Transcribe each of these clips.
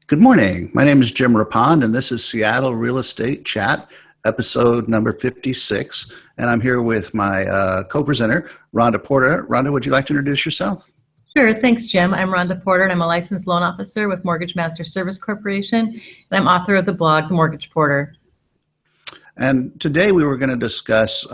Good morning. My name is Jim Reppond, and this is Seattle Real Estate Chat, episode number 56. And I'm here with my co-presenter, Rhonda Porter. Rhonda, would you like to introduce yourself? Sure. Thanks, Jim. I'm Rhonda Porter, and I'm a licensed loan officer with Mortgage Master Service Corporation, and I'm author of the blog, Mortgage Porter. And today we were going to discuss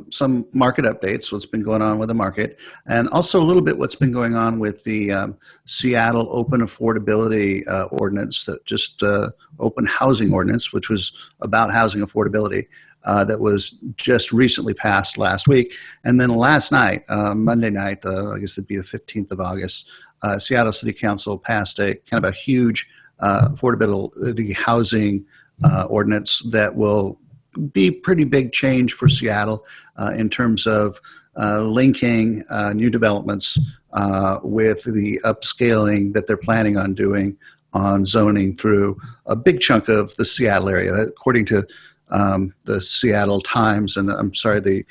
some market updates, what's been going on with the market, and also a little bit what's been going on with the Seattle Open Affordability Ordinance, that just open housing ordinance, which was about housing affordability, that was just recently passed last week. And then last night, Monday night, I guess it'd be the 15th of August, Seattle City Council passed a kind of a huge affordability housing ordinance that will be pretty big change for Seattle in terms of linking new developments with the upscaling that they're planning on doing on zoning through a big chunk of the Seattle area. According to the Seattle Times and the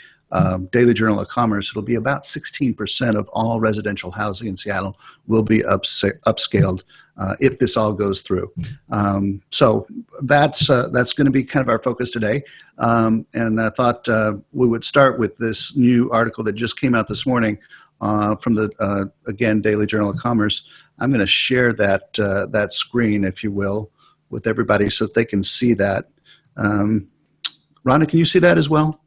Daily Journal of Commerce, it'll be about 16% of all residential housing in Seattle will be upscaled if this all goes through. So that's going to be kind of our focus today. And I thought we would start with this new article that just came out this morning from the, again, Daily Journal of Commerce. I'm going to share that screen, if you will, with everybody so that they can see that. Rhonda, can you see that as well?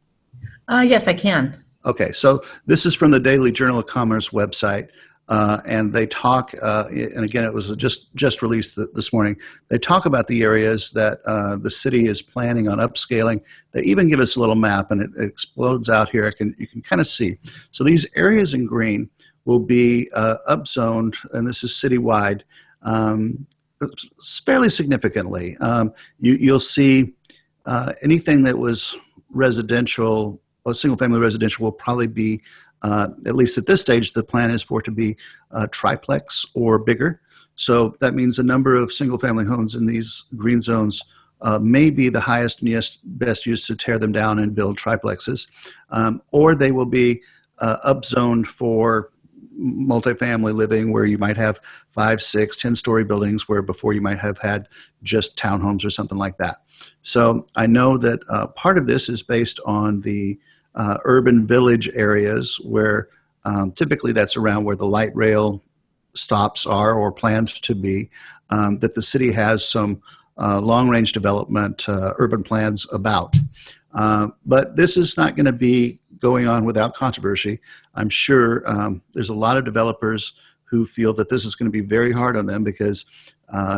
Yes, I can. Okay, so this is from the Daily Journal of Commerce website. And they talk, and again, it was just released this morning. They talk about the areas that the city is planning on upscaling. They even give us a little map, and it explodes out here. You can kind of see. So these areas in green will be upzoned, and this is citywide, fairly significantly. You'll see anything that was residential, or single-family residential, will probably be. At least at this stage, the plan is for it to be triplex or bigger. So that means the number of single-family homes in these green zones may be the highest and best use to tear them down and build triplexes. Or they will be upzoned for multifamily living, where you might have 5, 6, 10-story buildings, where before you might have had just townhomes or something like that. So I know that part of this is based on the urban village areas where typically that's around where the light rail stops are or planned to be, that the city has some long-range development urban plans about. But this is not going to be going on without controversy. I'm sure there's a lot of developers who feel that this is going to be very hard on them because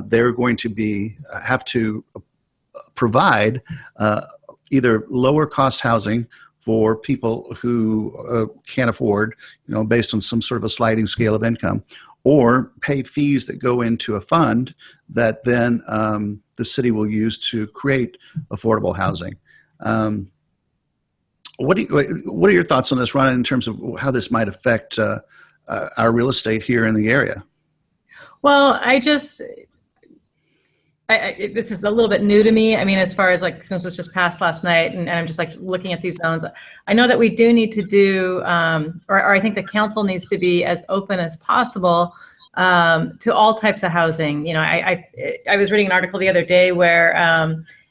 they're going to have to provide either lower cost housing for people who can't afford, based on some sort of a sliding scale of income, or pay fees that go into a fund that then the city will use to create affordable housing. What are your thoughts on this, Rhonda, in terms of how this might affect our real estate here in the area? Well, this is a little bit new to me. I mean, as far as since this just passed last night, and I'm just looking at these zones, I know that we do need to do, or I think the council needs to be as open as possible to all types of housing. I was reading an article the other day where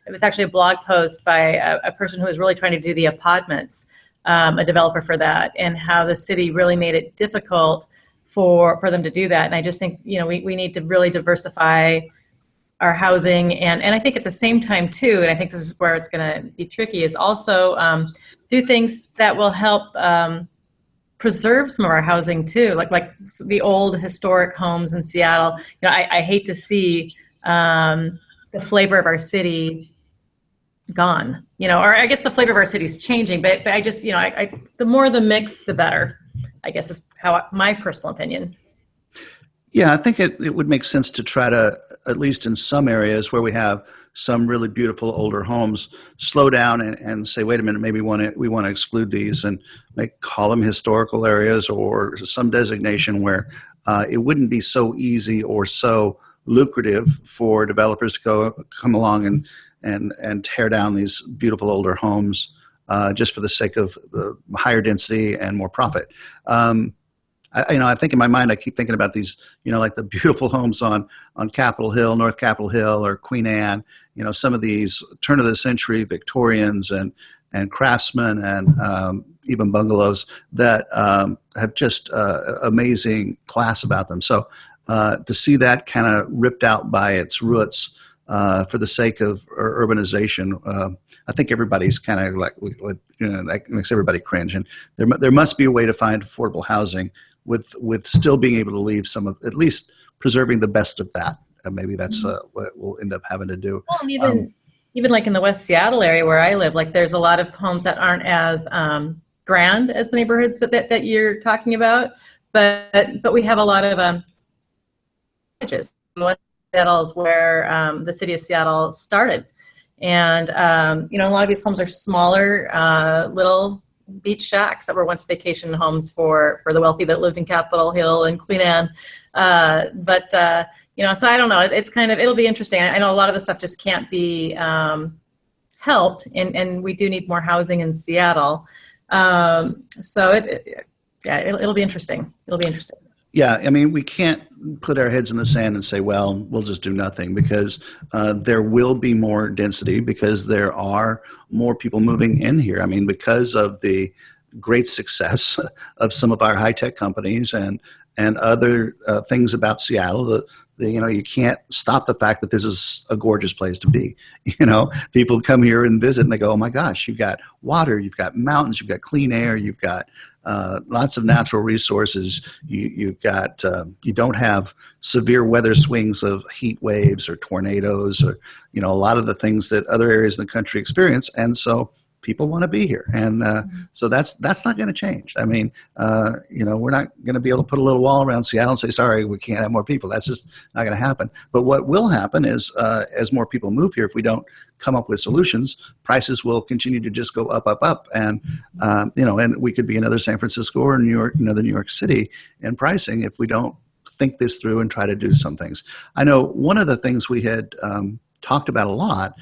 it was actually a blog post by a person who was really trying to do the apartments, a developer for that, and how the city really made it difficult for them to do that. And I just think, we need to really diversify our housing, and I think at the same time too, and I think this is where it's going to be tricky, is also do things that will help preserve some of our housing too, like the old historic homes in Seattle. I hate to see the flavor of our city gone, or I guess the flavor of our city is changing, but I just, the more the mix, the better, I guess is my personal opinion. Yeah, I think it would make sense to try to, at least in some areas where we have some really beautiful older homes, slow down and say, wait a minute, maybe we want to exclude these and call them historical areas or some designation where it wouldn't be so easy or so lucrative for developers to come along and tear down these beautiful older homes just for the sake of the higher density and more profit. I think in my mind, I keep thinking about these, like the beautiful homes on Capitol Hill, North Capitol Hill, or Queen Anne. Some of these turn of the century Victorians and craftsmen and even bungalows that have just amazing class about them. So to see that kind of ripped out by its roots for the sake of urbanization, I think everybody's kind of like, that makes everybody cringe. And there must be a way to find affordable housing with still being able to leave some of, at least preserving the best of that. Maybe that's what we'll end up having to do. Well, even like in the West Seattle area where I live, like there's a lot of homes that aren't as grand as the neighborhoods that you're talking about, but we have a lot of cottages. West Seattle is where the city of Seattle started, and a lot of these homes are smaller, little beach shacks that were once vacation homes for the wealthy that lived in Capitol Hill and Queen Anne. So I don't know. It'll be interesting. I know a lot of the stuff just can't be helped, and we do need more housing in Seattle. It'll be interesting. It'll be interesting. Yeah, I mean, we can't put our heads in the sand and say, well, we'll just do nothing, because there will be more density, because there are more people moving in here. I mean, because of the great success of some of our high-tech companies and other things about Seattle, you can't stop the fact that this is a gorgeous place to be. People come here and visit and they go, oh my gosh, you've got water, you've got mountains, you've got clean air, you've got lots of natural resources. You don't have severe weather swings of heat waves or tornadoes or, a lot of the things that other areas in the country experience. And so people want to be here. And so that's not going to change. I mean, we're not going to be able to put a little wall around Seattle and say, sorry, we can't have more people. That's just not going to happen. But what will happen is as more people move here, if we don't come up with solutions, prices will continue to just go up, up, up. And, and we could be another San Francisco or New York, another New York City in pricing if we don't think this through and try to do some things. I know one of the things we had talked about a lot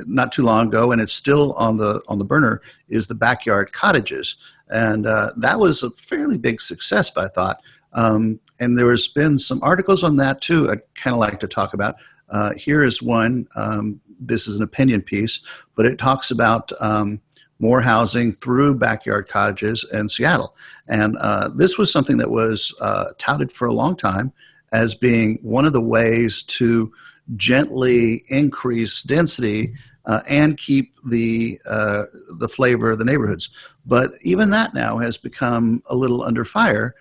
not too long ago, and it's still on the burner, is the backyard cottages, and that was a fairly big success, I thought. And there has been some articles on that too. I'd kind of like to talk about. Here is one. This is an opinion piece, but it talks about more housing through backyard cottages in Seattle, and this was something that was touted for a long time as being one of the ways to gently increase density and keep the flavor of the neighborhoods. But even that now has become a little under fire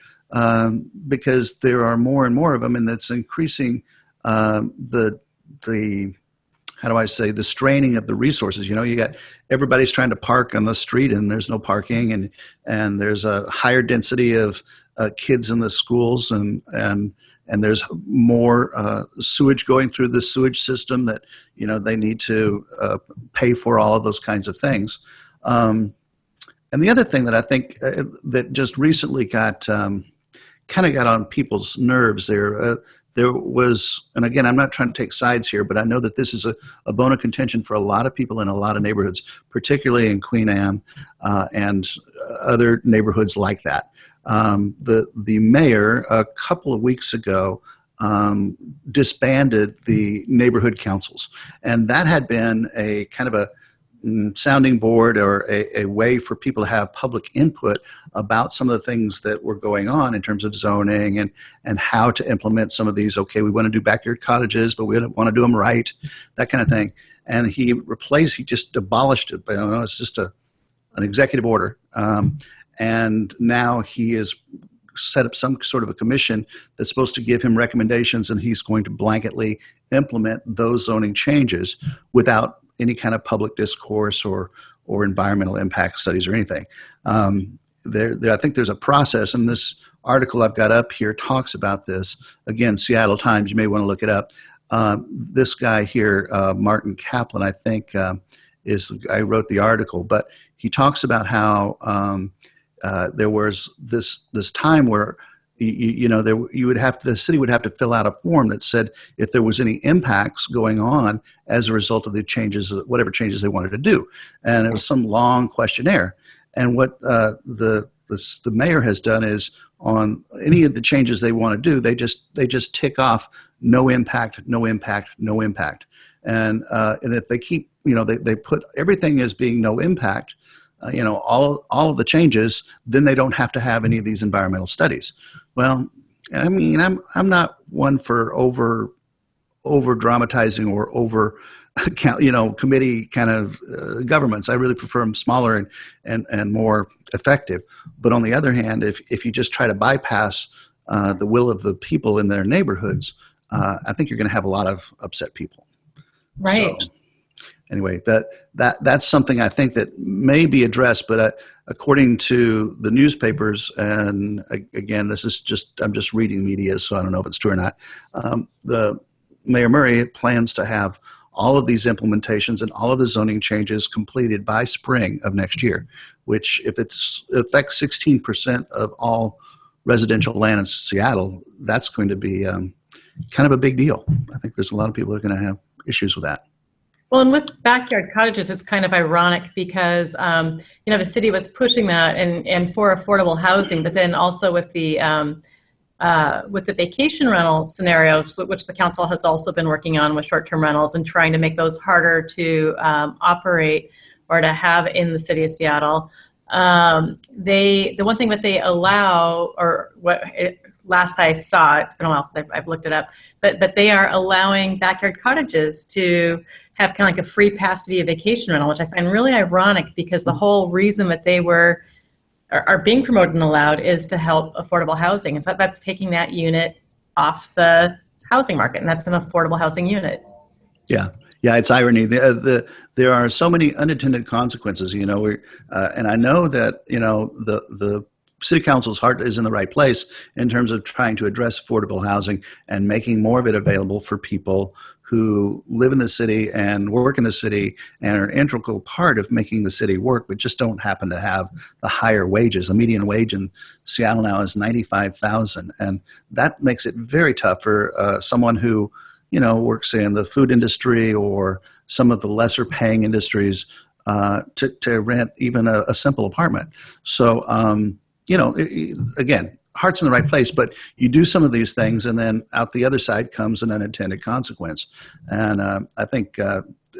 because there are more and more of them, and that's increasing the how do I say, the straining of the resources. You got everybody's trying to park on the street and there's no parking, and there's a higher density of kids in the schools, and there's more sewage going through the sewage system that, they need to pay for, all of those kinds of things. And the other thing that I think that just recently got kind of got on people's nerves there was, and again, I'm not trying to take sides here, but I know that this is a bone of contention for a lot of people in a lot of neighborhoods, particularly in Queen Anne and other neighborhoods like that. The mayor a couple of weeks ago disbanded the neighborhood councils, and that had been a kind of a sounding board or a way for people to have public input about some of the things that were going on in terms of zoning and how to implement some of these. Okay, we want to do backyard cottages, but we don't want to do them right, that kind of thing. And he just abolished it. But, it's just an executive order. And now he has set up some sort of a commission that's supposed to give him recommendations, and he's going to blanketly implement those zoning changes without any kind of public discourse or environmental impact studies or anything. I think there's a process, and this article I've got up here talks about this. Again, Seattle Times, you may want to look it up. This guy here, Martin Kaplan, I think is the guy who wrote the article, but he talks about how there was this time where the city would have to fill out a form that said if there was any impacts going on as a result of the changes, whatever changes they wanted to do. And it was some long questionnaire. And what the the mayor has done is on any of the changes they want to do, they just tick off no impact, no impact, no impact. And if they keep, they put everything as being no impact, all of the changes, then they don't have to have any of these environmental studies. Well, I mean, I'm not one for over dramatizing or over committee kind of governments. I really prefer them smaller and more effective. But on the other hand, if you just try to bypass the will of the people in their neighborhoods, I think you're going to have a lot of upset people. Right. So, anyway, that's something I think that may be addressed, but according to the newspapers, and again, I'm just reading media, so I don't know if it's true or not. The Mayor Murray plans to have all of these implementations and all of the zoning changes completed by spring of next year, which if it affects 16% of all residential land in Seattle, that's going to be kind of a big deal. I think there's a lot of people that are going to have issues with that. Well, and with backyard cottages, it's kind of ironic because, the city was pushing that and for affordable housing, but then also with the vacation rental scenarios, which the council has also been working on with short-term rentals and trying to make those harder to operate or to have in the city of Seattle. The one thing that they allow, last I saw, it's been a while since I've looked it up, but they are allowing backyard cottages to have kind of like a free pass to be a vacation rental, which I find really ironic because the whole reason that they are being promoted and allowed is to help affordable housing. And so that's taking that unit off the housing market, and that's an affordable housing unit. Yeah, it's irony. There are so many unintended consequences, and I know that, the City Council's heart is in the right place in terms of trying to address affordable housing and making more of it available for people who live in the city and work in the city and are an integral part of making the city work, but just don't happen to have the higher wages. The median wage in Seattle now is $95,000, and that makes it very tough for someone who, works in the food industry or some of the lesser paying industries to rent even a simple apartment. So, again, heart's in the right place, but you do some of these things and then out the other side comes an unintended consequence. And I think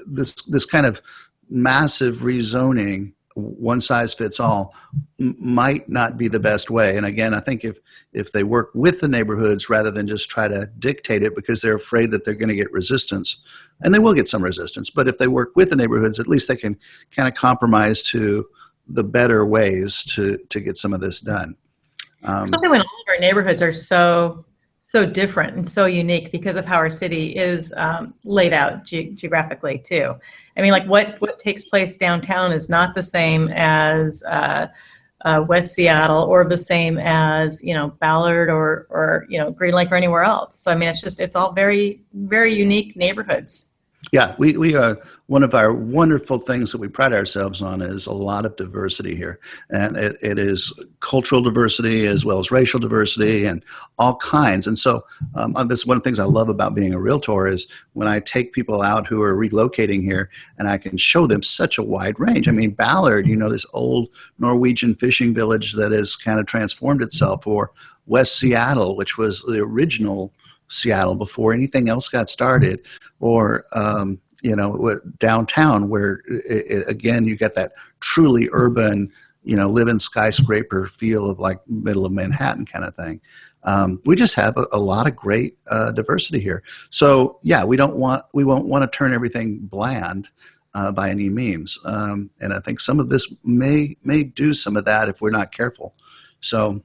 this kind of massive rezoning, one size fits all, might not be the best way. And again, I think if they work with the neighborhoods rather than just try to dictate it because they're afraid that they're going to get resistance, and they will get some resistance, but if they work with the neighborhoods, at least they can kind of compromise to the better ways to get some of this done. Especially when all of our neighborhoods are so different and so unique because of how our city is laid out geographically too. I mean, like what takes place downtown is not the same as West Seattle or the same as Ballard or Green Lake or anywhere else. So I mean, it's all very, very unique neighborhoods. Yeah, we are. One of our wonderful things that we pride ourselves on is a lot of diversity here. And it is cultural diversity as well as racial diversity and all kinds. And so this is one of the things I love about being a realtor is when I take people out who are relocating here and I can show them such a wide range. I mean, Ballard, this old Norwegian fishing village that has kind of transformed itself, or West Seattle, which was the original Seattle before anything else got started, or downtown where again you get that truly urban, live in skyscraper feel of like middle of Manhattan kind of thing. We just have a lot of great diversity here. So yeah, we won't want to turn everything bland by any means, and I think some of this may do some of that if we're not careful. So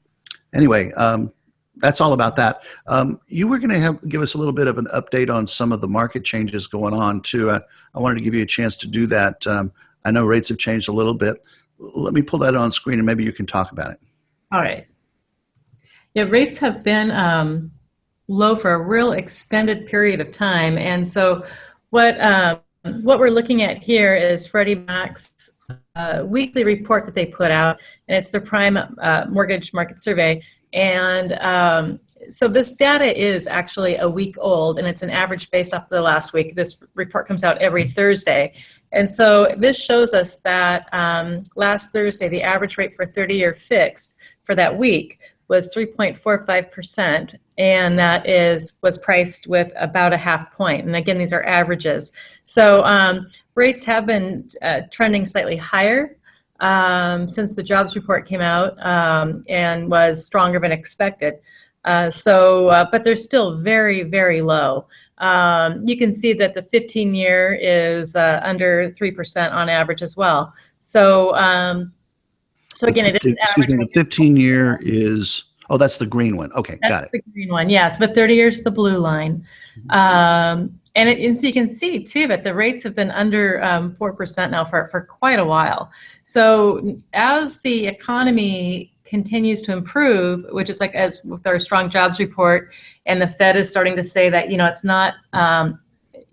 anyway. That's all about that. You were going to give us a little bit of an update on some of the market changes going on too. I wanted to give you a chance to do that. I know rates have changed a little bit. Let me pull that on screen and maybe you can talk about it. All right. Yeah, rates have been low for a real extended period of time. And so what we're looking at here is Freddie Mac's weekly report that they put out, and it's their prime mortgage market survey. And so this data is actually a week old, and it's an average based off the last week. This report comes out every Thursday. And so this shows us that last Thursday, the average rate for 30-year fixed for that week was 3.45%, and that was priced with about a half point. And again, these are averages. So rates have been trending slightly higher since the jobs report came out, and was stronger than expected. But they're still very, very low. You can see that the 15-year is under 3% on average as well. So again, it is excuse me, the 15-year is, oh, that's the green one. Okay, got it. That's the green one, yes. But 30 years, the blue line. And so you can see, too, that the rates have been under 4% now for quite a while. So as the economy continues to improve, which is like as with our strong jobs report, and the Fed is starting to say that, it's not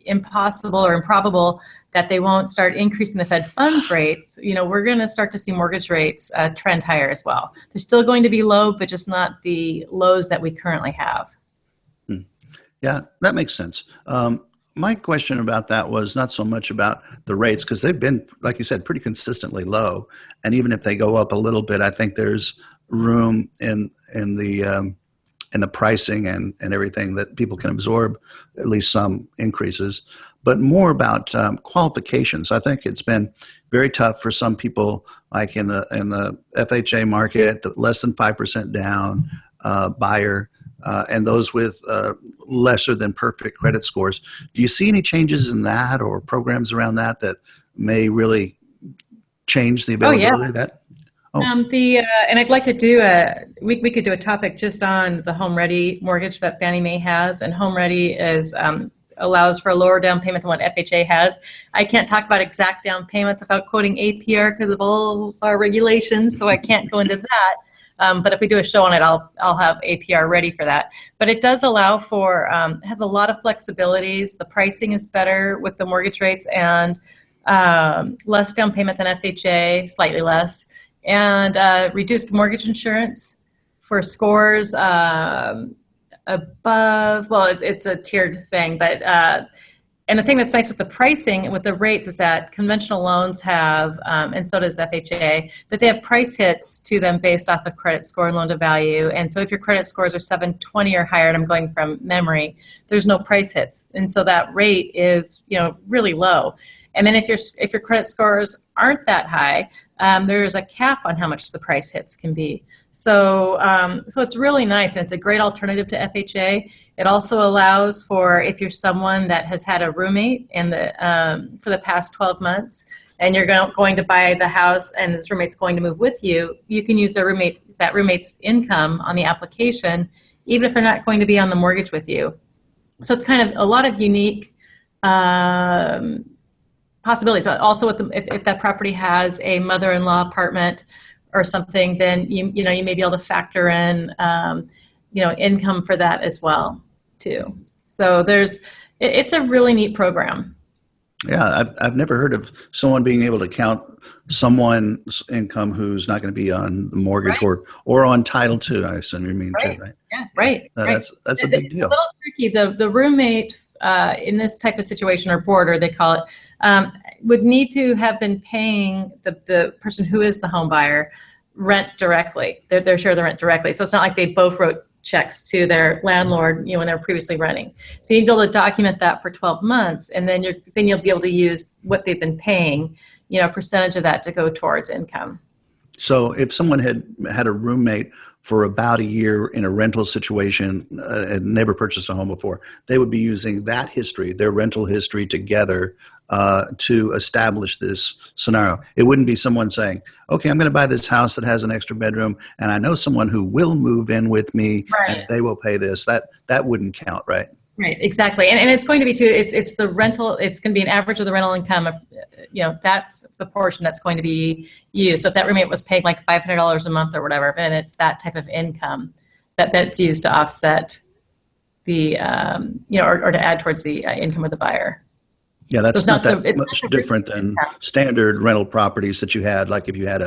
impossible or improbable that they won't start increasing the Fed funds rates, we're going to start to see mortgage rates trend higher as well. They're still going to be low, but just not the lows that we currently have. Yeah, that makes sense. My question about that was not so much about the rates, because they've been, like you said, pretty consistently low. And even if they go up a little bit, I think there's room in the pricing and everything that people can absorb at least some increases. But more about qualifications. I think it's been very tough for some people, like in the FHA market, less than 5% down buyer. And those with lesser than perfect credit scores. Do you see any changes in that or programs around that may really change the availability of that? Oh. And I'd like to do we could do a topic just on the Home Ready mortgage that Fannie Mae has, and Home Ready allows for a lower down payment than what FHA has. I can't talk about exact down payments without quoting APR because of all our regulations, so I can't go into that. But if we do a show on it, I'll have APR ready for that. But it does allow for, has a lot of flexibilities. The pricing is better with the mortgage rates, and less down payment than FHA, slightly less, and reduced mortgage insurance for scores above, well, it's a tiered thing, but and the thing that's nice with the pricing and with the rates is that conventional loans have, and so does FHA, but they have price hits to them based off of credit score and loan to value. And so if your credit scores are 720 or higher, and I'm going from memory, there's no price hits. And so that rate is, really low. And then if your credit scores aren't that high, there's a cap on how much the price hits can be. So it's really nice, and it's a great alternative to FHA. It also allows for, if you're someone that has had a roommate for the past 12 months, and you're going to buy the house, and this roommate's going to move with you, you can use that roommate's income on the application, even if they're not going to be on the mortgage with you. So it's kind of a lot of unique possibilities. Also, if that property has a mother-in-law apartment or something, then you may be able to factor in income for that as well too. So it's a really neat program. Yeah, I've never heard of someone being able to count someone's income who's not going to be on the mortgage, right, or on Title II. I assume you mean, right. Too, right? Yeah, right. That's a big deal. It's a little tricky. The roommate in this type of situation, or boarder they call it, would need to have been paying the person who is the home buyer rent directly, their share of the rent directly. So it's not like they both wrote checks to their landlord, when they were previously renting. So you'd be able to document that for 12 months, and then you'll be able to use what they've been paying, a percentage of that to go towards income. So if someone had a roommate for about a year in a rental situation and never purchased a home before, they would be using that history, their rental history together to establish this scenario. It wouldn't be someone saying, okay, I'm going to buy this house that has an extra bedroom, and I know someone who will move in with me, right, and they will pay this. That wouldn't count, right? Right, exactly. And it's going to be too, it's the rental, it's going to be an average of the rental income, that's the portion that's going to be used. So if that roommate was paying like $500 a month or whatever, then it's that type of income that's used to offset the, or to add towards the income of the buyer. Yeah, So that's it's not not the, that it's much not the different than standard rental properties that you had. Like if you had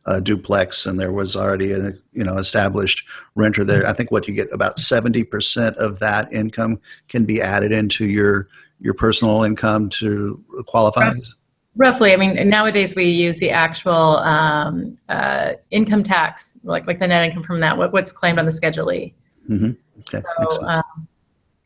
a duplex and there was already a established renter there, I think what you get about 70% of that income can be added into your personal income to qualify. roughly. I mean, nowadays we use the actual income tax, like the net income from that, what's claimed on the Schedule E. Mm-hmm. Okay, makes So sense.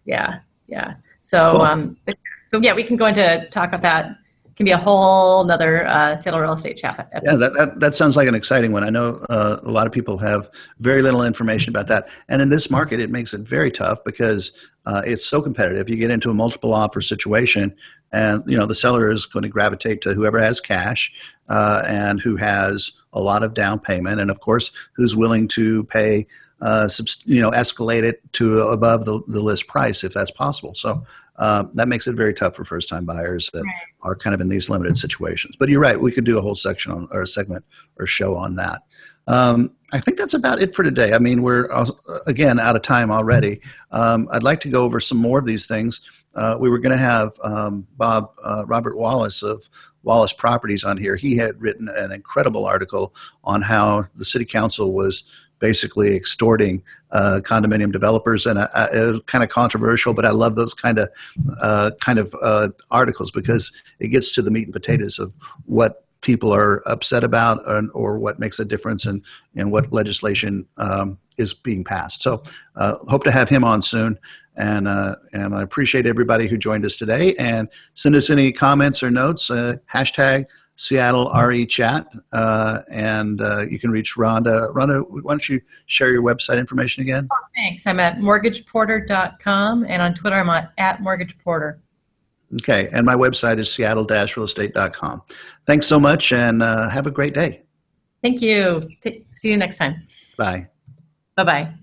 yeah, yeah. So Cool. so yeah, we can go into talk about that. It can be a whole another Seattle real estate chat Yeah, episode. that sounds like an exciting one. I know a lot of people have very little information about that, and in this market, it makes it very tough because it's so competitive. You get into a multiple offer situation, and the seller is going to gravitate to whoever has cash and who has a lot of down payment, and of course, who's willing to pay escalate it to above the list price if that's possible. So that makes it very tough for first-time buyers that are kind of in these limited situations. But you're right; we could do a whole section on or a segment or show on that. I think that's about it for today. I mean, we're again out of time already. I'd like to go over some more of these things. We were going to have Robert Wallace of Wallace Properties on here. He had written an incredible article on how the city council was basically extorting condominium developers, and it was kind of controversial, but I love those kind of articles because it gets to the meat and potatoes of what people are upset about or what makes a difference in what legislation is being passed. So hope to have him on soon. And I appreciate everybody who joined us today. And send us any comments or notes, hashtag Seattle RE Chat, and you can reach Rhonda. Rhonda, why don't you share your website information again? Oh, thanks. I'm at mortgageporter.com, and on Twitter I'm at mortgageporter. Okay, and my website is seattle-realestate.com. Thanks so much, and have a great day. Thank you. See you next time. Bye. Bye-bye.